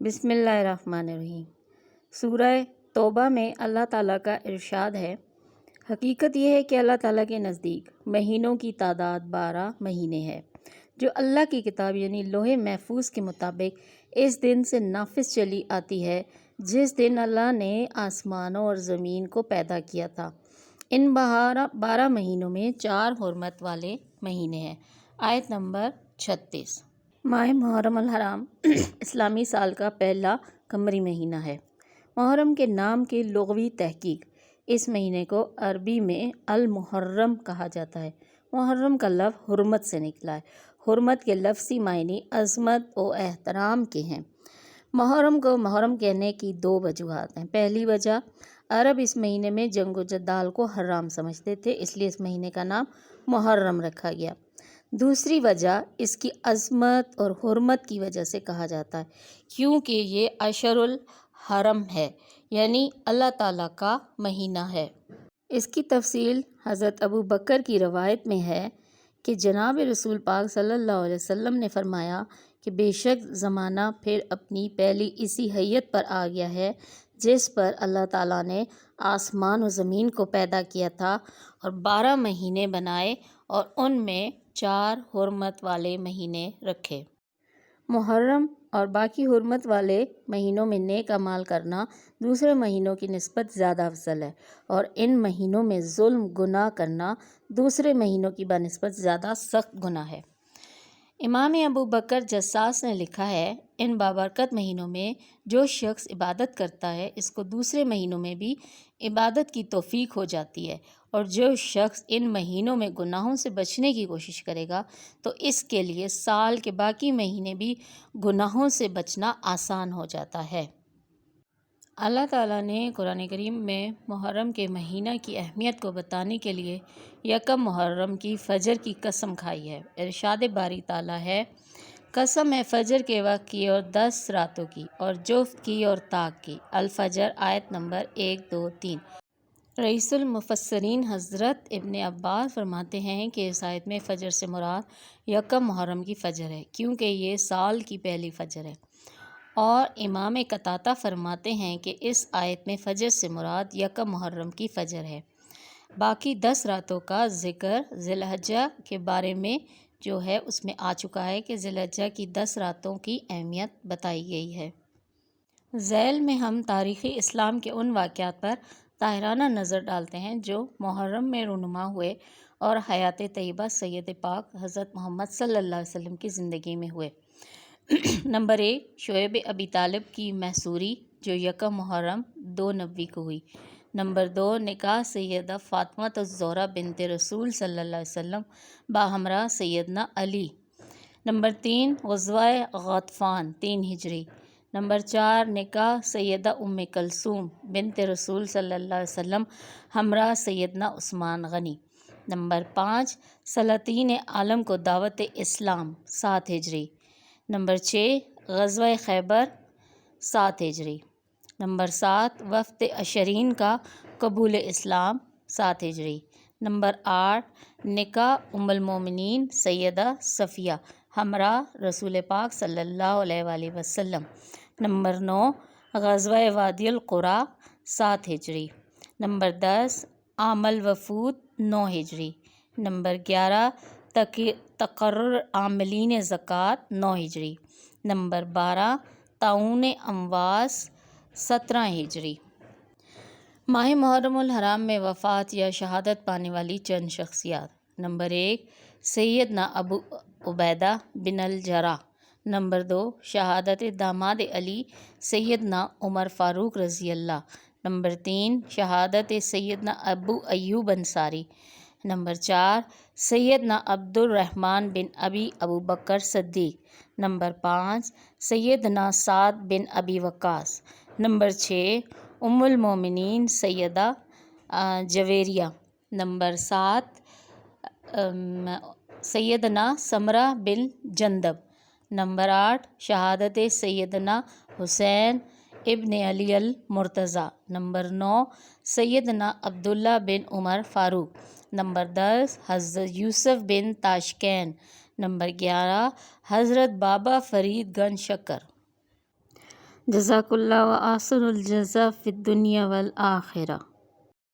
بسم اللہ الرحمن الرحیم۔ سورہ توبہ میں اللہ تعالیٰ کا ارشاد ہے، حقیقت یہ ہے کہ اللہ تعالیٰ کے نزدیک مہینوں کی تعداد 12 مہینے ہے، جو اللہ کی کتاب یعنی لوح محفوظ کے مطابق اس دن سے نافذ چلی آتی ہے جس دن اللہ نے آسمانوں اور زمین کو پیدا کیا تھا۔ ان 12 مہینوں میں 4 حرمت والے مہینے ہیں۔ آیت نمبر 36۔ ماہ محرم الحرام اسلامی سال کا پہلا قمری مہینہ ہے۔ محرم کے نام کی لغوی تحقیق: اس مہینے کو عربی میں المحرم کہا جاتا ہے۔ محرم کا لفظ حرمت سے نکلا ہے۔ حرمت کے لفظی معنی عظمت و احترام کے ہیں۔ محرم کو محرم کہنے کی 2 وجوہات ہیں۔ پہلی وجہ، عرب اس مہینے میں جنگ و جدال کو حرام سمجھتے تھے، اس لیے اس مہینے کا نام محرم رکھا گیا۔ دوسری وجہ، اس کی عظمت اور حرمت کی وجہ سے کہا جاتا ہے کیونکہ یہ اشہر الحرم ہے، یعنی اللہ تعالیٰ کا مہینہ ہے۔ اس کی تفصیل حضرت ابو بکر کی روایت میں ہے کہ جناب رسول پاک صلی اللہ علیہ وسلم نے فرمایا کہ بے شک زمانہ پھر اپنی پہلی اسی حیت پر آ گیا ہے جس پر اللہ تعالیٰ نے آسمان و زمین کو پیدا کیا تھا اور 12 مہینے بنائے اور ان میں 4 حرمت والے مہینے رکھے۔ محرم اور باقی حرمت والے مہینوں میں نیک اعمال کرنا دوسرے مہینوں کی نسبت زیادہ افضل ہے، اور ان مہینوں میں ظلم گناہ کرنا دوسرے مہینوں کی بنسبت زیادہ سخت گناہ ہے۔ امام ابو بکر جساس نے لکھا ہے، ان بابرکت مہینوں میں جو شخص عبادت کرتا ہے اس کو دوسرے مہینوں میں بھی عبادت کی توفیق ہو جاتی ہے، اور جو شخص ان مہینوں میں گناہوں سے بچنے کی کوشش کرے گا تو اس کے لیے سال کے باقی مہینے بھی گناہوں سے بچنا آسان ہو جاتا ہے۔ اللہ تعالیٰ نے قرآن کریم میں محرم کے مہینہ کی اہمیت کو بتانے کے لیے یکم محرم کی فجر کی قسم کھائی ہے۔ ارشاد باری تعالیٰ ہے، قسم ہے فجر کے وقت کی اور 10 راتوں کی اور جفت کی اور طاق کی۔ الفجر آیت نمبر 1، 2، 3۔ رئیس المفسرین حضرت ابن عباس فرماتے ہیں کہ اس آیت میں فجر سے مراد یکم محرم کی فجر ہے کیونکہ یہ سال کی پہلی فجر ہے، اور امام قتادہ فرماتے ہیں کہ اس آیت میں فجر سے مراد یکم محرم کی فجر ہے۔ باقی 10 راتوں کا ذکر ذی الحجہ کے بارے میں جو ہے اس میں آ چکا ہے کہ ذی الحجہ کی 10 راتوں کی اہمیت بتائی گئی ہے۔ ذیل میں ہم تاریخی اسلام کے ان واقعات پر طاہرانہ نظر ڈالتے ہیں جو محرم میں رونما ہوئے اور حیات طیبہ سید پاک حضرت محمد صلی اللہ علیہ وسلم کی زندگی میں ہوئے۔ نمبر 1، شعیب ابی طالب کی محصوری جو یکم محرم 2 نبوی کو ہوئی۔ نمبر 2، نکاح سیدہ فاطمہ الزہرا بنت رسول صلی اللہ علیہ وسلم باہمراہ سیدنا علی۔ نمبر 3، غزوہ غطفان 3 ہجری۔ نمبر 4، نکاح سیدہ ام کلثوم بنت رسول صلی اللہ علیہ وسلم ہمراہ سیدنا عثمان غنی۔ نمبر 5، سلاطین عالم کو دعوت اسلام 7 ہجری۔ نمبر 6، غزوہ خیبر 7 ہجری۔ نمبر 7، وفد عشرین کا قبول اسلام 7 ہجری۔ نمبر 8، نکاح ام المومنین سیدہ صفیہ ہمراہ رسول پاک صلی اللہ علیہ وآلہ وسلم۔ نمبر 9، غزوہ وادی القریٰ 7 ہجری۔ نمبر 10، عام الوفود 9 ہجری۔ نمبر 11، تقرر عاملین زکوٰۃ 9 ہجری۔ نمبر 12، طاعون امواس 17 ہجری۔ ماہ محرم الحرام میں وفات یا شہادت پانے والی چند شخصیات: نمبر 1، سیدنا ابو عبیدہ بن الجراح۔ نمبر 2، شہادت داماد علی سیدنا عمر فاروق رضی اللہ۔ نمبر 3، شہادت سیدنا ابو ایوب انصاری۔ نمبر 4، سیدنا عبد الرحمن بن ابو بکر صدیق۔ نمبر 5، سیدنا سعد بن ابی وقاص۔ نمبر 6، ام المومنین سیدہ جویریہ۔ نمبر 7، سیدنا سمرہ بن جندب۔ نمبر 8، شہادت سیدنا حسین ابن علی المرتضیٰ۔ نمبر 9، سیدنا عبداللہ بن عمر فاروق۔ نمبر 10، حضرت یوسف بن تاشکین۔ نمبر 11، حضرت بابا فرید گنج شکر۔ جزاک اللہ و احسن الجزا فی الدنیا والآخرہ۔